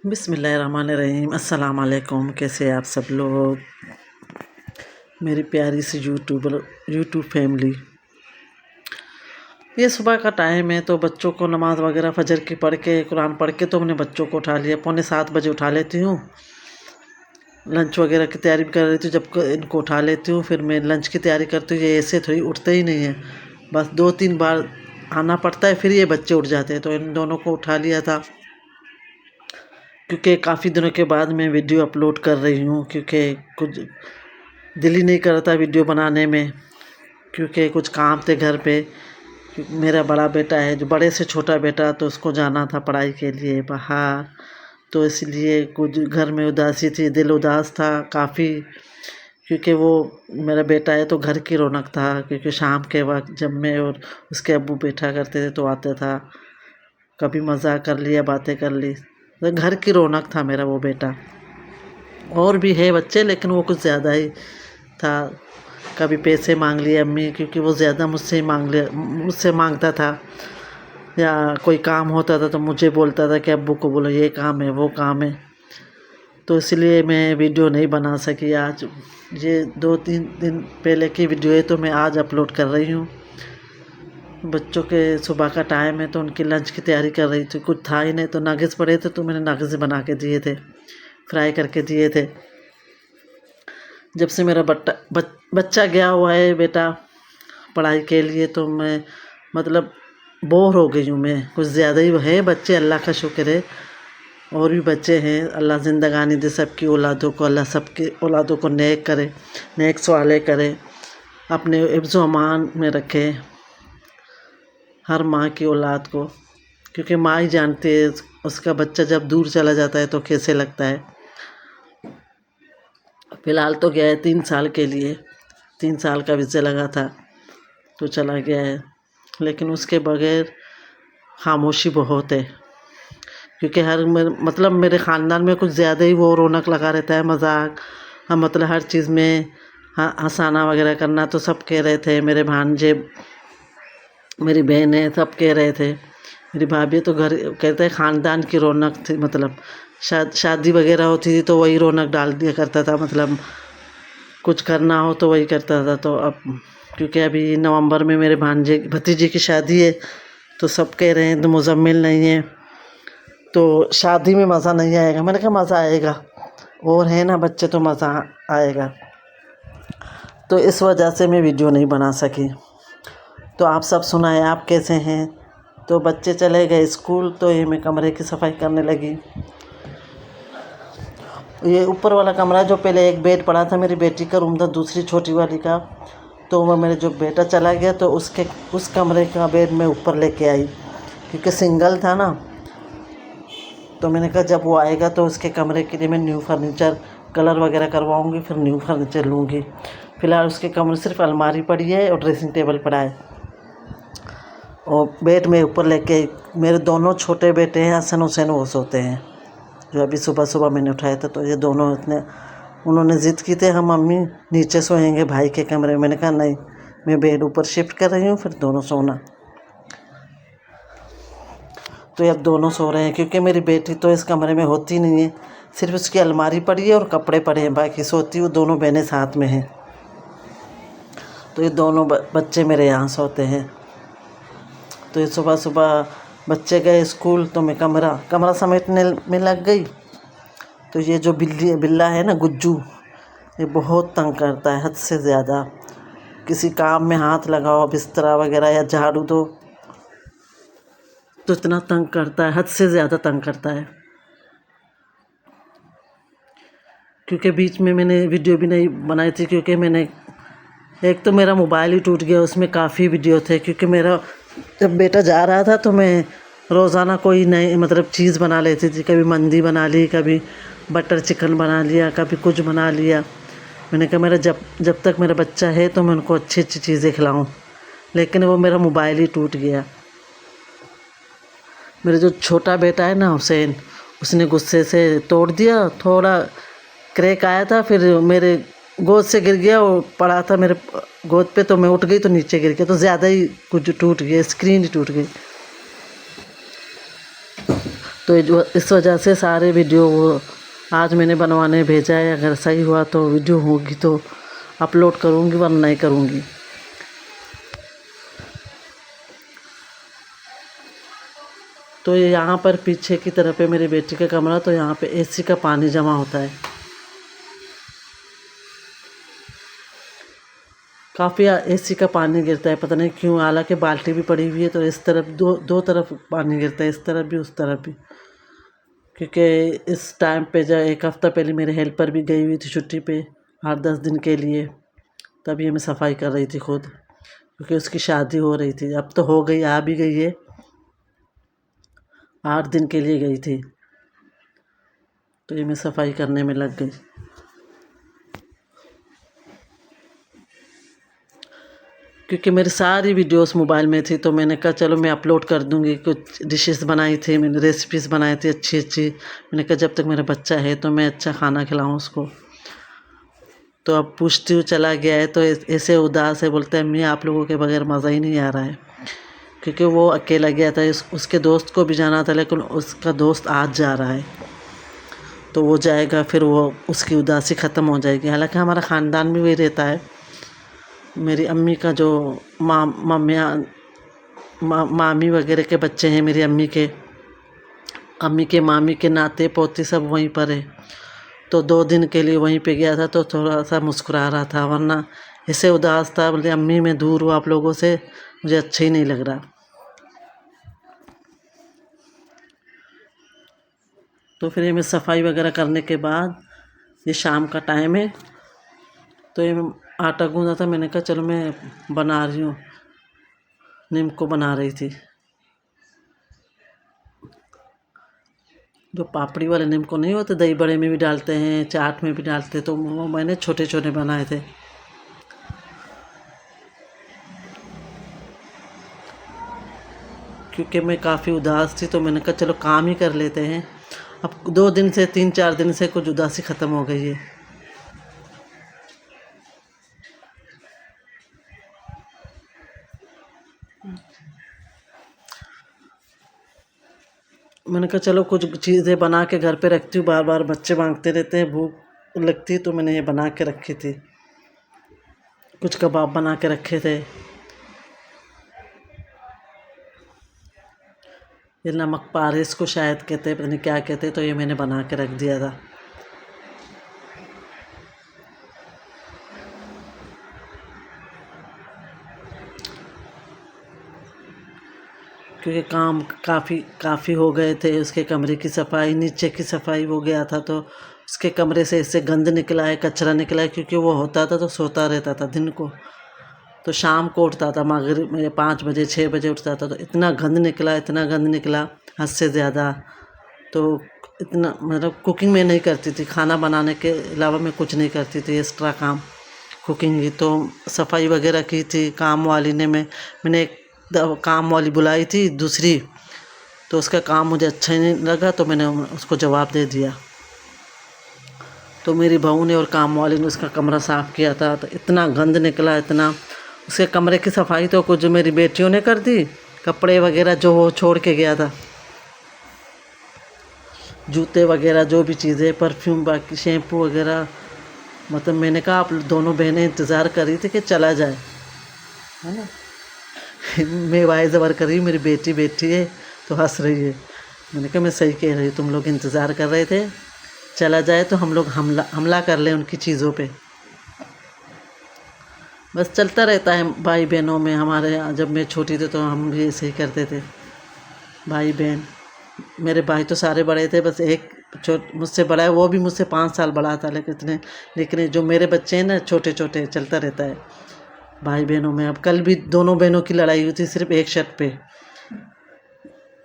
बिस्मिल्लाहिर्रहमानिर्रहीम। अस्सलाम वालेकुम। कैसे आप सब लोग, मेरी प्यारी सी यूट्यूब फैमिली। ये सुबह का टाइम है तो बच्चों को नमाज़ वगैरह फजर की पढ़ के, कुरान पढ़ के तो मैंने बच्चों को उठा लिया। 6:45 बजे उठा लेती हूँ। लंच वगैरह की तैयारी कर रही थी, जब इनको उठा लेती हूँ फिर मैं लंच की तैयारी करती हूँ। ये ऐसे थोड़ी उठते ही नहीं है, बस 2-3 बार आना पड़ता है फिर ये बच्चे उठ जाते हैं। तो इन दोनों को उठा लिया था, क्योंकि काफ़ी दिनों के बाद मैं वीडियो अपलोड कर रही हूँ, क्योंकि कुछ दिल ही नहीं करता वीडियो बनाने में, क्योंकि कुछ काम थे घर पे। मेरा बड़ा बेटा है, जो बड़े से छोटा बेटा, तो उसको जाना था पढ़ाई के लिए बाहर, तो इसलिए कुछ घर में उदासी थी, दिल उदास था काफ़ी। क्योंकि वो मेरा बेटा है तो घर की रौनक था, क्योंकि शाम के वक्त जब मैं और उसके अब्बू बैठा करते थे तो आता था, कभी मज़ाक कर लिया, बातें कर ली, तो घर की रौनक था मेरा वो बेटा। और भी है बच्चे, लेकिन वो कुछ ज़्यादा ही था। कभी पैसे मांग लिए अम्मी, क्योंकि वो ज़्यादा मुझसे मांगता था, या कोई काम होता था तो मुझे बोलता था कि अब्बू को बोलो ये काम है वो काम है। तो इसलिए मैं वीडियो नहीं बना सकी आज। ये 2-3 दिन पहले की वीडियो है तो मैं आज अपलोड कर रही हूँ। बच्चों के सुबह का टाइम है तो उनकी लंच की तैयारी कर रही थी। कुछ था ही नहीं तो नगेट्स पड़े थे, तो मैंने नगेट्स बना के दिए थे, फ्राई करके दिए थे। जब से मेरा बच्चा गया हुआ है बेटा पढ़ाई के लिए, तो मैं मतलब बोर हो गई हूँ। मैं कुछ ज़्यादा ही है बच्चे, अल्लाह का शुक्र है। और भी बच्चे हैं, अल्लाह ज़िंदगानी दे सबकी औलादों को, अल्लाह सबकी औलादों को नेक करे, नेक सवाले करे, अपने हिफ्ज़ व अमान में रखे हर माँ की औलाद को, क्योंकि माँ ही जानती है उसका बच्चा जब दूर चला जाता है तो कैसे लगता है। फ़िलहाल तो गया है 3 साल के लिए, 3 साल का वीज़ा लगा था तो चला गया है, लेकिन उसके बगैर खामोशी बहुत है। क्योंकि मतलब मेरे ख़ानदान में कुछ ज़्यादा ही वो रौनक लगा रहता है, मजाक, हाँ, मतलब हर चीज़ में हंसाना वगैरह करना। तो सब कह रहे थे, मेरे भांजे, मेरी बहनें सब कह रहे थे, मेरी भाभी तो घर कहते हैं ख़ानदान की रौनक थी। मतलब शादी वगैरह होती थी तो वही रौनक डाल दिया करता था, मतलब कुछ करना हो तो वही करता था। तो अब क्योंकि अभी नवंबर में मेरे भांजे भतीजे की शादी है, तो सब कह रहे हैं तो मुज़म्मिल नहीं है तो शादी में मज़ा नहीं आएगा। मैंने कहा मज़ा आएगा, और है ना बच्चे तो मज़ा आएगा। तो इस वजह से मैं वीडियो नहीं बना सकी। तो आप सब सुनाएं, आप कैसे हैं। तो बच्चे चले गए स्कूल, तो ये मैं कमरे की सफाई करने लगी। ये ऊपर वाला कमरा, जो पहले एक बेड पड़ा था मेरी बेटी का रूम था, दूसरी छोटी वाली का, तो वो मेरे जो बेटा चला गया तो उस कमरे का बेड मैं ऊपर लेके आई, क्योंकि सिंगल था ना। तो मैंने कहा जब वो आएगा तो उसके कमरे के लिए मैं न्यू फर्नीचर कलर वगैरह करवाऊँगी, फिर न्यू फर्नीचर लूँगी। फ़िलहाल उसके कमरे सिर्फ अलमारी पड़ी है और ड्रेसिंग टेबल पड़ा है, और बेड में ऊपर लेके। मेरे दोनों छोटे बेटे हैं, हसन हुसैन, वो सोते हैं, जो अभी सुबह सुबह मैंने उठाया था। तो ये दोनों उन्होंने ज़िद की थी, हम मम्मी नीचे सोएंगे भाई के कमरे में। मैंने कहा नहीं, मैं बेड ऊपर शिफ्ट कर रही हूँ, फिर दोनों सोना। तो अब दोनों सो रहे हैं, क्योंकि मेरी बेटी तो इस कमरे में होती नहीं है, सिर्फ उसकी अलमारी पड़ी है और कपड़े पड़े हैं, बाकी सोती वो दोनों बहनें साथ में हैं। तो ये दोनों बच्चे मेरे यहाँ सोते हैं। तो ये सुबह सुबह बच्चे गए स्कूल तो मैं कमरा समेटने में लग गई। तो ये जो बिल्ला है ना, गुज्जू, ये बहुत तंग करता है, हद से ज़्यादा। किसी काम में हाथ लगाओ, बिस्तरा वगैरह या झाड़ू दो, तो इतना तंग करता है, हद से ज़्यादा तंग करता है। क्योंकि बीच में मैंने वीडियो भी नहीं बनाई थी, क्योंकि मैंने एक तो मेरा मोबाइल ही टूट गया, उसमें काफ़ी वीडियो थे। क्योंकि मेरा जब बेटा जा रहा था तो मैं रोज़ाना कोई नई मतलब चीज़ बना लेती थी, कभी मंदी बना ली, कभी बटर चिकन बना लिया, कभी कुछ बना लिया। मैंने कहा मेरा जब तक मेरा बच्चा है तो मैं उनको अच्छी अच्छी चीज़ें खिलाऊं, लेकिन वो मेरा मोबाइल ही टूट गया। मेरा जो छोटा बेटा है ना हुसैन, उसने गुस्से से तोड़ दिया, थोड़ा क्रैक आया था, फिर मेरे गोद से गिर गया, वो पड़ा था मेरे गोद पे, तो मैं उठ गई तो नीचे गिर गया, तो ज़्यादा ही कुछ टूट गया, स्क्रीन ही टूट गई। तो जो इस वजह से सारे वीडियो वो आज मैंने बनवाने भेजा है। अगर सही हुआ तो वीडियो होगी तो अपलोड करूँगी, वरना नहीं करूँगी। तो ये यहाँ पर पीछे की तरफ है मेरी बेटी का कमरा, तो यहाँ पे एसी का पानी जमा होता है। काफ़ी एसी का पानी गिरता है, पता नहीं क्यों। हालांकि बाल्टी भी पड़ी हुई है, तो इस तरफ दो तरफ पानी गिरता है, इस तरफ भी उस तरफ भी। क्योंकि इस टाइम पे जब एक हफ़्ता पहले मेरे हेल्पर भी गई हुई थी छुट्टी पे 8-10 दिन के लिए, तभी मैं सफाई कर रही थी खुद, क्योंकि उसकी शादी हो रही थी। अब तो हो गई, आ भी गई है, 8 दिन के लिए गई थी, तो ये मैं सफाई करने में लग गई। क्योंकि मेरी सारी वीडियोस मोबाइल में थी, तो मैंने कहा चलो मैं अपलोड कर दूंगी। कुछ डिशेस बनाई थी मैंने, रेसिपीज़ बनाई थी अच्छी अच्छी। मैंने कहा जब तक मेरा बच्चा है तो मैं अच्छा खाना खिलाऊं उसको। तो अब पूछती हूँ चला गया है, तो ऐसे उदास है, बोलता है अम्मी आप लोगों के बगैर मज़ा ही नहीं आ रहा है। क्योंकि वो अकेला गया था, उसके दोस्त को भी जाना था, लेकिन उसका दोस्त आज जा रहा है, तो वो जाएगा फिर वो उसकी उदासी ख़त्म हो जाएगी। हालांकि हमारा ख़ानदान भी वही रहता है। मेरी अम्मी का जो मामी वगैरह के बच्चे हैं, मेरी अम्मी के मामी के नाते पोते सब वहीं पर है। तो 2 दिन के लिए वहीं पे गया था, तो थोड़ा सा मुस्कुरा रहा था, वरना ऐसे उदास था। बोले अम्मी मैं दूर हूँ आप लोगों से, मुझे अच्छा ही नहीं लग रहा। तो फिर ये मैं सफाई वगैरह करने के बाद, ये शाम का टाइम है, तो ये आटा गूंदा था। मैंने कहा चलो मैं बना रही हूँ, नीमको बना रही थी। जो पापड़ी वाले नीमको नहीं होते, दही बड़े में भी डालते हैं, चाट में भी डालते, तो वो मैंने छोटे छोटे बनाए थे। क्योंकि मैं काफ़ी उदास थी, तो मैंने कहा चलो काम ही कर लेते हैं। अब 2 दिन से 3-4 दिन से कुछ उदासी ख़त्म हो गई है। मैंने कहा चलो कुछ चीज़ें बना के घर पे रखती हूँ, बार बार बच्चे मांगते रहते हैं, भूख लगती है, तो मैंने ये बना के रखी थी। कुछ कबाब बना के रखे थे। ये नमक पारे इसको शायद कहते हैं, पता नहीं क्या कहते हैं, तो ये मैंने बना के रख दिया था। क्योंकि काम काफ़ी हो गए थे। उसके कमरे की सफाई, नीचे की सफाई हो गया था, तो उसके कमरे से इससे गंद निकला है, कचरा निकला है। क्योंकि वो होता था तो सोता रहता था दिन को, तो शाम को उठता था, मगरिब में 5 बजे 6 बजे उठता था, तो इतना गंद निकला, इतना गंद निकला हद से ज़्यादा। तो इतना मतलब कुकिंग मैं नहीं करती थी, खाना बनाने के अलावा मैं कुछ नहीं करती थी एक्स्ट्रा काम, कुकिंग ही। तो सफाई वगैरह की थी काम वाली ने, मैंने एक काम वाली बुलाई थी दूसरी, तो उसका काम मुझे अच्छा ही नहीं लगा, तो मैंने उसको जवाब दे दिया। तो मेरी बहू ने और काम वाली ने उसका कमरा साफ़ किया था, तो इतना गंद निकला, इतना। उसके कमरे की सफाई तो कुछ मेरी बेटियों ने कर दी, कपड़े वगैरह जो वो छोड़ के गया था, जूते वगैरह जो भी चीज़ें, परफ्यूम, बाकी शैम्पू वगैरह। मतलब मैंने कहा आप दोनों बहनें इंतज़ार कर रही थी कि चला जाए, है ना। मैं वाई ज़बर कर रही हूँ, मेरी बेटी बैठी है तो हंस रही है। मैंने कहा मैं सही कह रही हूँ, तुम लोग इंतज़ार कर रहे थे, चला जाए तो हम लोग हमला कर लें उनकी चीज़ों पे। बस चलता रहता है भाई बहनों में। हमारे यहाँ जब मैं छोटी थी तो हम भी ऐसे ही करते थे, भाई बहन। मेरे भाई तो सारे बड़े थे, बस एक मुझसे बड़ा है, वो भी मुझसे 5 साल बड़ा था। लेकिन जो मेरे बच्चे हैं ना, छोटे छोटे, चलता रहता है भाई बहनों में। अब कल भी दोनों बहनों की लड़ाई हुई थी सिर्फ एक शर्त पे।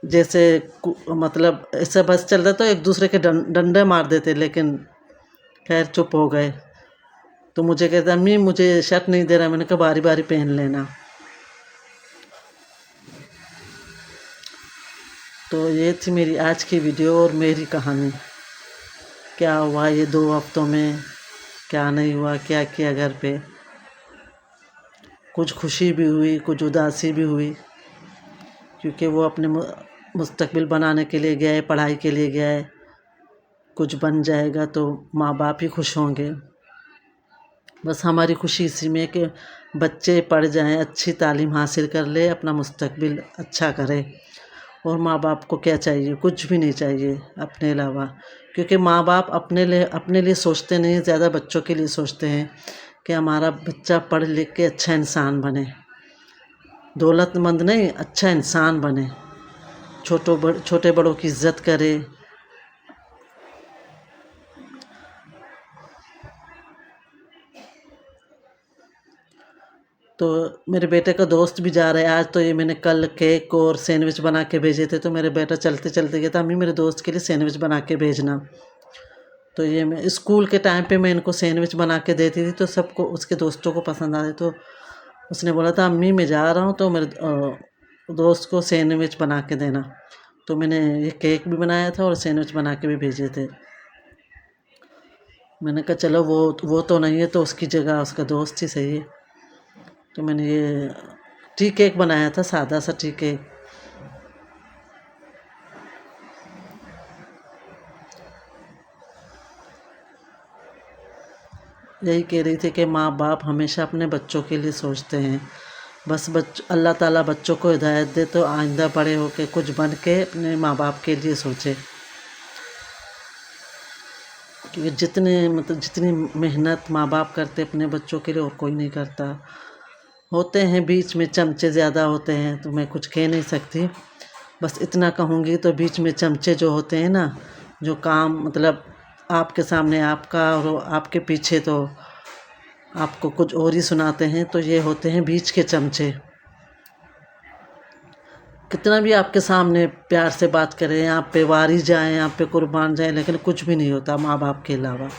जैसे मतलब ऐसा बस चल रहा, तो एक दूसरे के डंडे मार देते, लेकिन खैर चुप हो गए। तो मुझे कहता अम्मी मुझे शर्ट नहीं दे रहा। मैंने कहा बारी बारी पहन लेना। तो ये थी मेरी आज की वीडियो और मेरी कहानी। क्या हुआ ये 2 हफ्तों में, क्या नहीं हुआ, क्या किया घर पे। कुछ खुशी भी हुई, कुछ उदासी भी हुई, क्योंकि वो अपने मुस्तकबिल बनाने के लिए गया है, पढ़ाई के लिए गया है, कुछ बन जाएगा तो माँ बाप ही खुश होंगे। बस हमारी खुशी इसी में है कि बच्चे पढ़ जाएं, अच्छी तालीम हासिल कर ले, अपना मुस्तकबिल अच्छा करें। और माँ बाप को क्या चाहिए? कुछ भी नहीं चाहिए अपने अलावा, क्योंकि माँ बाप अपने लिए सोचते नहीं, ज़्यादा बच्चों के लिए सोचते हैं कि हमारा बच्चा पढ़ लिख के अच्छा इंसान बने, दौलतमंद नहीं, अच्छा इंसान बने, छोटे बड़ों की इज्जत करे। तो मेरे बेटे का दोस्त भी जा रहा है आज, तो ये मैंने कल केक और सैंडविच बना के भेजे थे, तो मेरे बेटा चलते चलते गया था, अम्मी मेरे दोस्त के लिए सैंडविच बना के भेजना। तो ये मैं स्कूल के टाइम पे मैं इनको सैंडविच बना के देती थी, तो सबको, उसके दोस्तों को पसंद आए। तो उसने बोला था अम्मी मैं जा रहा हूँ तो मेरे दोस्त को सैंडविच बना के देना। तो मैंने ये केक भी बनाया था और सैंडविच बना के भी भेजे थे। मैंने कहा चलो वो तो नहीं है तो उसकी जगह उसका दोस्त ही सही है। तो मैंने ये टी केक बनाया था, सादा सा टी केक। यही कह रही थी कि माँ बाप हमेशा अपने बच्चों के लिए सोचते हैं। बस अल्लाह ताला बच्चों को हिदायत दे तो आइंदा बड़े होके कुछ बन के अपने माँ बाप के लिए सोचे, क्योंकि जितनी मेहनत माँ बाप करते अपने बच्चों के लिए और कोई नहीं करता। होते हैं बीच में चमचे ज़्यादा होते हैं तो मैं कुछ कह नहीं सकती, बस इतना कहूँगी। तो बीच में चमचे जो होते हैं ना, जो काम आपके सामने आपका और आपके पीछे तो आपको कुछ और ही सुनाते हैं, तो ये होते हैं बीच के चमचे। कितना भी आपके सामने प्यार से बात करें, आप पे वारी जाएं, आप पे कुर्बान जाएं, लेकिन कुछ भी नहीं होता माँ बाप के अलावा।